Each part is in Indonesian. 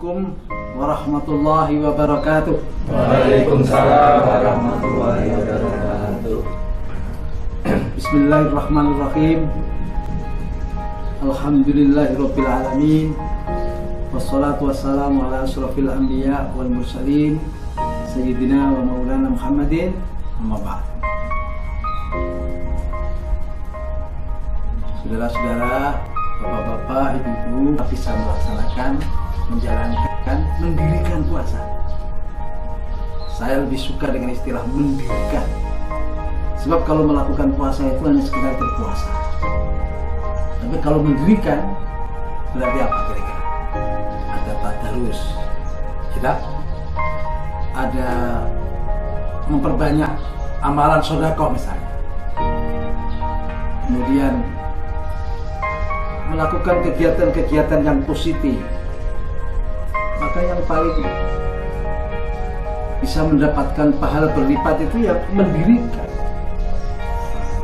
Assalamualaikum warahmatullahi wabarakatuh. Waalaikumsalam warahmatullahi wabarakatuh. Bismillahirrahmanirrahim. Alhamdulillahirabbil alamin. Wassalatu wassalamu ala asyrafil anbiya wal mursalin sayyidina wa maulana Muhammadin. Amma ba'd. Saudara-saudara, bapak-bapak, ibu-ibu, bisa melaksanakan, menjalankan, mendirikan puasa. Saya lebih suka dengan istilah mendirikan. Sebab kalau melakukan puasa itu hanya sekedar berpuasa. Tapi kalau mendirikan, berarti apa kira-kira? Ada tadarus, tidak? Ada memperbanyak amalan sedekah misalnya. Kemudian melakukan kegiatan-kegiatan yang positif. Maka yang paling bisa mendapatkan pahala berlipat itu yang mendirikan.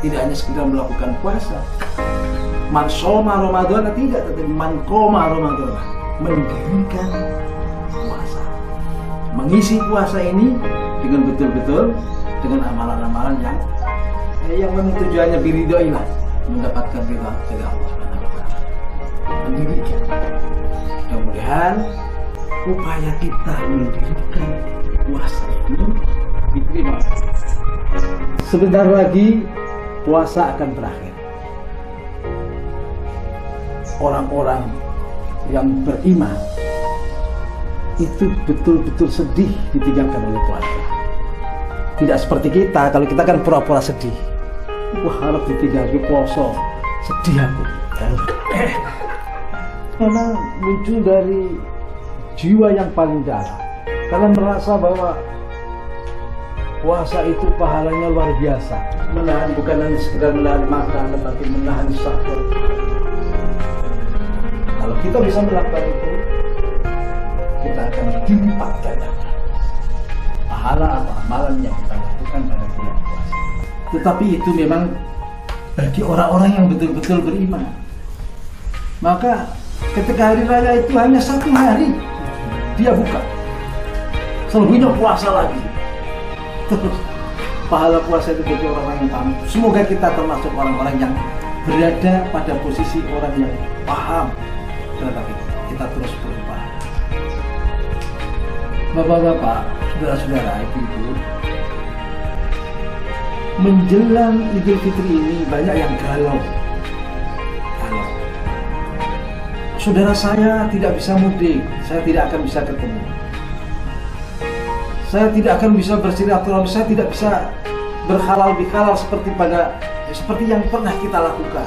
Tidak hanya sekedar melakukan puasa. Man shoma Ramadan tidak, tetapi man qoma Ramadan, mendirikan puasa. Mengisi puasa ini dengan betul-betul dengan amalan-amalan yang memang tujuannya biridhoi lah, mendapatkan ridha dari Allah Subhanahu wa taala. Mendirikan. Mudah-mudahan upaya kita mendirikan puasa ini diterima. Sebentar lagi puasa akan berakhir. Orang-orang yang beriman itu betul-betul sedih ditinggalkan oleh puasa. Tidak seperti kita, kalau kita kan pura-pura sedih. Wah, harap ditinggalkan puasa, sedih aku. Memang muncul dari jiwa yang paling dalam. Karena merasa bahwa puasa itu pahalanya luar biasa. Menahan bukan hanya sekedar menahan makan, tetapi menahan syahwat. Kalau kita bisa melakukan itu, kita akan dilipat gandakan pahala atau amalan yang kita lakukan pada bulan puasa. Tetapi itu memang bagi orang-orang yang betul-betul beriman. Maka ketika hari raya itu hanya satu hari dia buka, selebihnya puasa lagi. Terus pahala puasa itu bagi orang-orang yang paham. Semoga kita termasuk orang-orang yang berada pada posisi orang yang paham terhadap itu. Kita terus berupaya. Bapak-bapak, saudara-saudara, ibu-ibu, menjelang Idul Fitri ini banyak yang galau. Saudara saya tidak bisa mudik, saya tidak akan bisa ketemu. Saya tidak akan bisa bersilaturahmi, saya tidak bisa berhalal bihalal seperti yang pernah kita lakukan.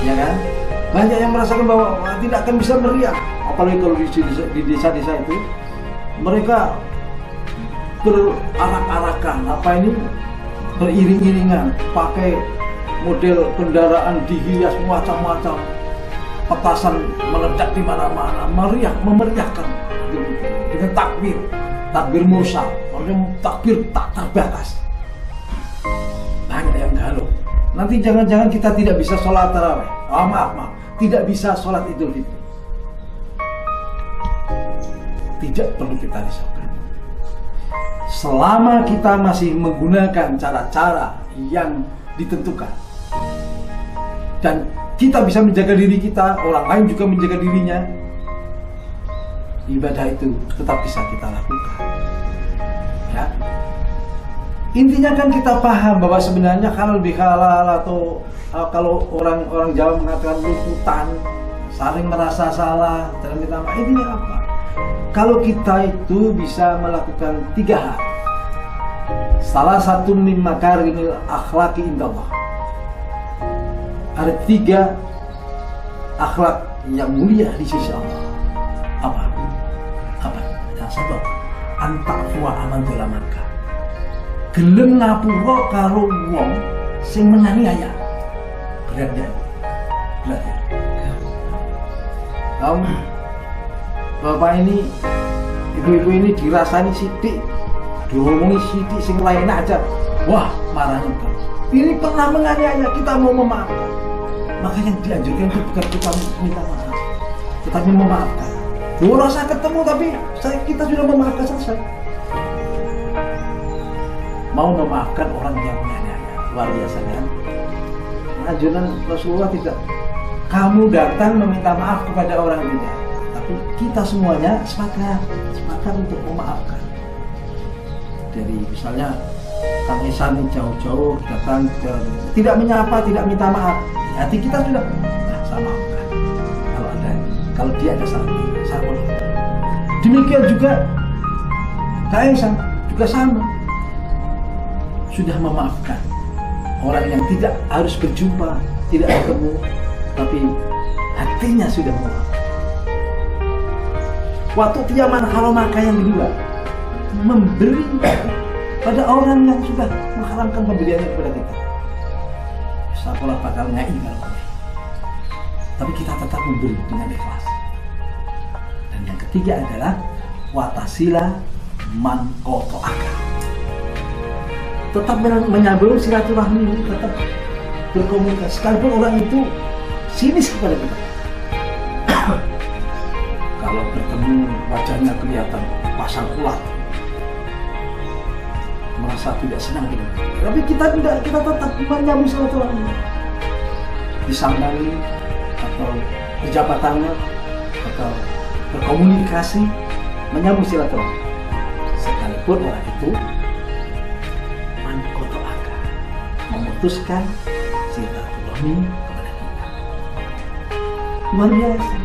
Ya kan? Banyak yang merasakan bahwa tidak akan bisa meriah, apalagi kalau di desa-desa itu mereka berarak-arakan, beriring-iringan, pakai model kendaraan dihias macam-macam, petasan meledak di mana-mana, memeriahkan dengan takbir mursal, takbir tak terbatas. Banyak yang galau. Nanti jangan-jangan kita tidak bisa sholat tarawih. Maaf, tidak bisa sholat Idul Fitri. Tidak perlu kita risaukan. Selama kita masih menggunakan cara-cara yang ditentukan dan kita bisa menjaga diri kita, orang lain juga menjaga dirinya, ibadah itu tetap bisa kita lakukan. Ya. Intinya kan kita paham bahwa sebenarnya halal bihalal atau kalau orang Jawa mengatakan luputan, saling merasa salah dalam minta maaf, intinya apa? Kalau kita itu bisa melakukan 3 hal. Salah satu min makarimil akhlaqi indallah. Ada 3 akhlak yang mulia di sisi Allah. Apa? Yang satu, anta'fuwa aman dolamanka. Gelem ngapura karo wong sing menganiaya. Berat ya. Kamu bapak ini, ibu-ibu ini dirasani sidik, diomongi sidik sing lain aja. Wah, marahnya kan. Ini pernah menganiaya, kita mau memaafkan. Maka yang dianjurkan itu bukan kita minta maaf, tetapi memaafkan. rasa ketemu tapi kita sudah memaafkan, selesai. Mau memaafkan orang yang menganiaya, luar biasa kan? Anjuran Rasulullah tidak. Kamu datang meminta maaf kepada orang tidak, tapi kita semuanya sepakat untuk memaafkan. Dari misalnya Kang Esan jauh-jauh datang tidak menyapa, tidak minta maaf, hati kita sudah saya maafkan. Kalau dia ada salah, saya maafkan. Demikian juga Kang Esan juga sama, sudah memaafkan orang yang tidak harus berjumpa, tidak ketemu, tapi hatinya sudah memaafkan. Waktu Tiaman Haromaka yang kedua, memberi pada orang yang sudah mengharamkan pemberiannya kepada kita. Sekolah bakal ngai kalau tapi kita tetap memberi dengan ikhlas. Dan yang ketiga adalah watasila man qata'aka. Tetap menyambung silaturahmi, tetap berkomunikasi sekalipun orang itu sinis kepada kita. Kalau bertemu wajahnya kelihatan pasang ulat, merasa tidak senang dengan kita. Tapi kita tidak, kita tetap menyambung silaturahmi, disambali atau berjabat tangan atau berkomunikasi, menyambung silaturahmi. Sekalipun orang itu memutuskan silaturahmi kepada kita. Luar biasa.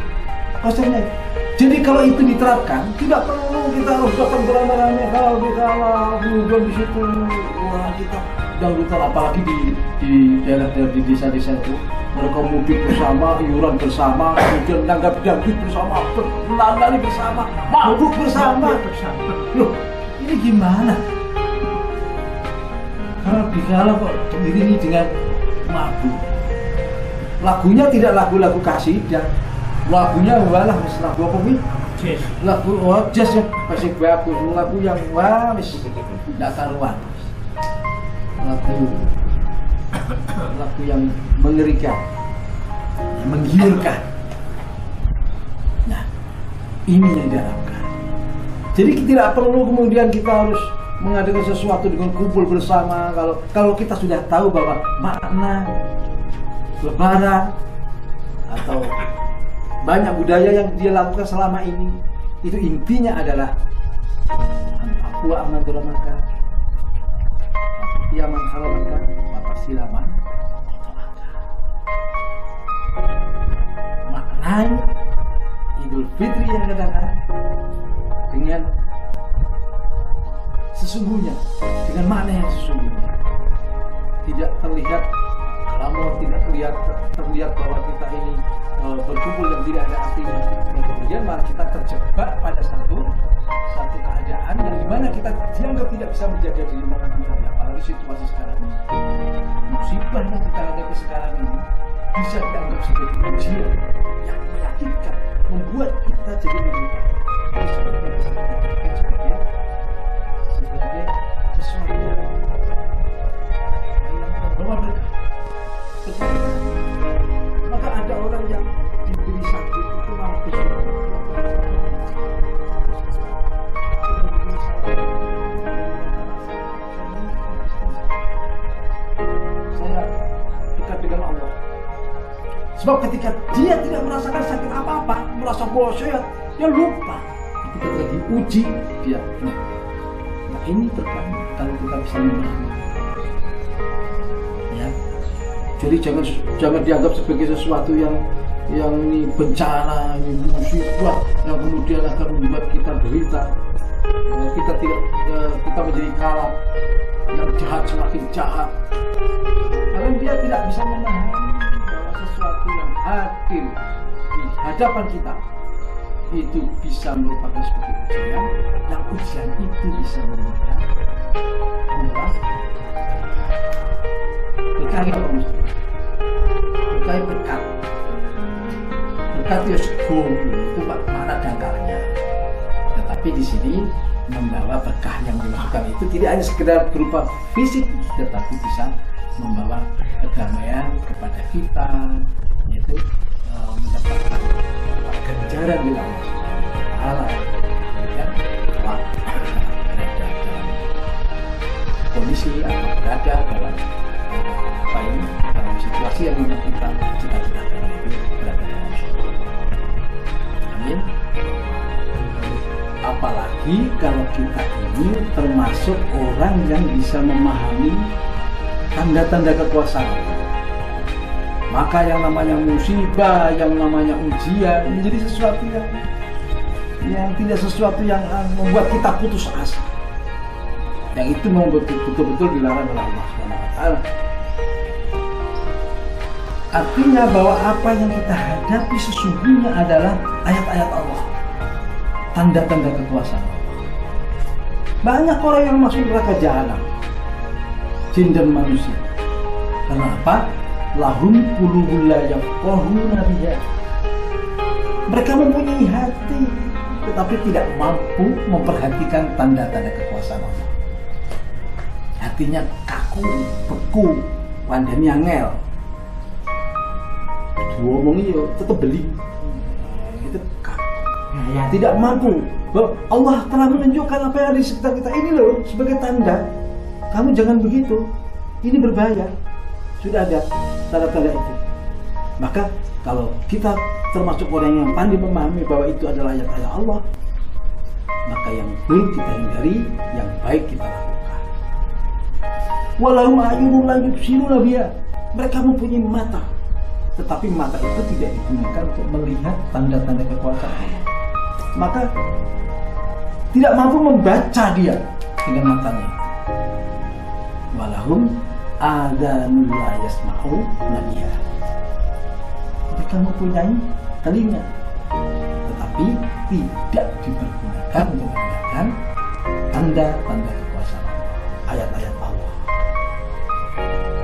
Konsepnya. Jadi kalau itu diterapkan, tidak perlu kita harus datang beramai-ramai kalau di kemudian di situ orang kita dangdutan, apalagi di daerah-daerah di desa-desa itu mereka mudik bersama, iuran bersama, kemudian nanggap dangdut bersama, menanggali bersama, mabuk bersama. Loh, ini gimana? Karena dikala kok diiringi dengan mabuk. Lagunya tidak lagu-lagu kasidah, lagunya walah lagu apa nih? Jazz. Lagu jazz yang masih bagus, lagu yang wah wis tidak karuan. Lagu yang mengerikan, menggiurkan. Nah, ini yang diharapkan. Jadi tidak perlu kemudian kita harus mengadakan sesuatu dengan kumpul bersama. Kalau kita sudah tahu bahwa makna lebaran atau banyak budaya yang dia lakukan selama ini, itu intinya adalah aku aman beramaka, dia menghalalkan apa silaman. Maknanya Idul Fitri yang datang dengan sesungguhnya, dengan makna yang sesungguhnya, tidak terlihat kalau tidak terlihat bahwa kita ini berkumpul dan tidak ada artinya. Dan kemudian malah kita terjebak pada satu keadaan yang dimana kita dianggap tidak bisa menjaga diri kita, apalagi situasi sekarang ini. Musibah yang kita hadapi sekarang ini bisa dianggap sebagai ujian yang menyakitkan, membuat kita jadi menderita. Itu sebenarnya bisa dikatakan sebagai sesuatu yang membawa berkah. Maka ada orang yang diberi sakit itu malah bersyukur. Saya dekat dengan Allah. Sebab ketika dia tidak merasakan sakit apa-apa, merasa bahwa sehat, dia lupa. Ketika diuji, dia nah ini berkah kalau kita bisa memahami. Ya. Jadi jangan dianggap sebagai sesuatu yang ini bencana, ini musibah yang kemudian akan membuat kita derita. Kita menjadi kalah, yang jahat semakin jahat. Karena dia tidak bisa memahami bahwa sesuatu yang hadir di hadapan kita itu bisa merupakan sebagai ujian, yang ujian itu bisa membuat berkah berkat ya sebelum itu mana dangkalnya. Tetapi di sini membawa berkah yang dimaksudkan itu tidak hanya sekedar berupa fisik, tetapi bisa membawa kedamaian kepada kita, yaitu mendapatkan ganjaran di Allah. Taala. Ya, kalau berada dalam kondisi atau berada dalam dalam situasi yang memang kita cita-citakan itu berada dalam surga. Amin. Apalagi kalau kita ini termasuk orang yang bisa memahami tanda-tanda kekuasaan Allah. Maka yang namanya musibah, yang namanya ujian menjadi sesuatu yang tidak sesuatu yang membuat kita putus asa. Yang itu memang betul-betul dilarang oleh Allah SWT. Artinya bahwa apa yang kita hadapi sesungguhnya adalah ayat-ayat Allah, tanda-tanda kekuasaan Allah. Banyak orang yang masuk neraka jahanam, jin dan manusia. Kenapa? Lahum qulubun la yafqahuna biha. Mereka mempunyai hati tetapi tidak mampu memperhatikan tanda-tanda kekuasaan Allah. Hatinya kaku, beku, wandani angel. Ngomongnya tetap beli. Itu kaku. Ya, tidak mampu. Allah telah menunjukkan apa yang ada di sekitar kita ini loh sebagai tanda. Kamu jangan begitu. Ini berbahaya. Sudah ada tanda-tanda itu. Maka kalau kita termasuk orang yang pandai memahami bahwa itu adalah ayat-ayat Allah, maka yang buruk kita hindari, yang baik kita lakukan. Walau a'yunun la yubsiruna biha. Mereka mempunyai mata, tetapi mata itu tidak digunakan untuk melihat tanda-tanda kekuasaan Allah. Maka tidak mampu membaca dia dengan matanya. Walahum adhanul la yasma'u biha. Mereka mempunyai telinga, tetapi tidak dipergunakan untuk melihat tanda-tanda kekuasaan Allah, ayat-ayat Allah.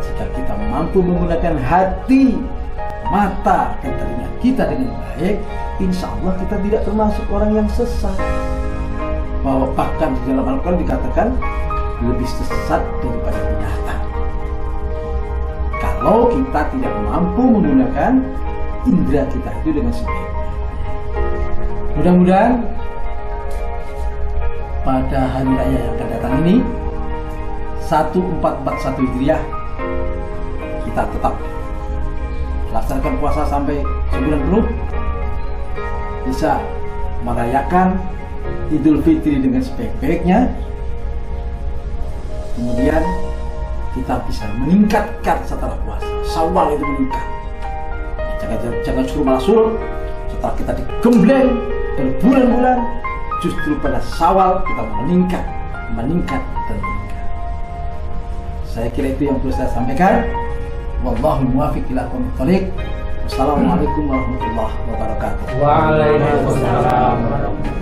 Jika kita mampu menggunakan hati, mata, dan telinga kita dengan baik, insya Allah kita tidak termasuk orang yang sesat. Bahwa bahkan di dalam Al-Quran dikatakan lebih sesat daripada binatang. Kalau kita tidak mampu menggunakan indera kita itu dengan sebaiknya. Mudah-mudahan pada hari raya yang akan datang ini 1441 Hijriah kita tetap melaksanakan puasa sampai sebulan penuh, bisa merayakan Idul Fitri dengan sebaik-baiknya. Kemudian kita bisa meningkatkan setelah puasa. Syawal itu meningkat. Jangan suruh malah suruh. Setelah kita digembleng berbulan-bulan, justru pada Syawal kita meningkat dan meningkat. Saya kira itu yang perlu saya sampaikan. Wallahu muwaffiq ila aqwamit thoriq. Wassalamualaikum warahmatullahi wabarakatuh. Waalaikumsalam warahmatullahi wabarakatuh.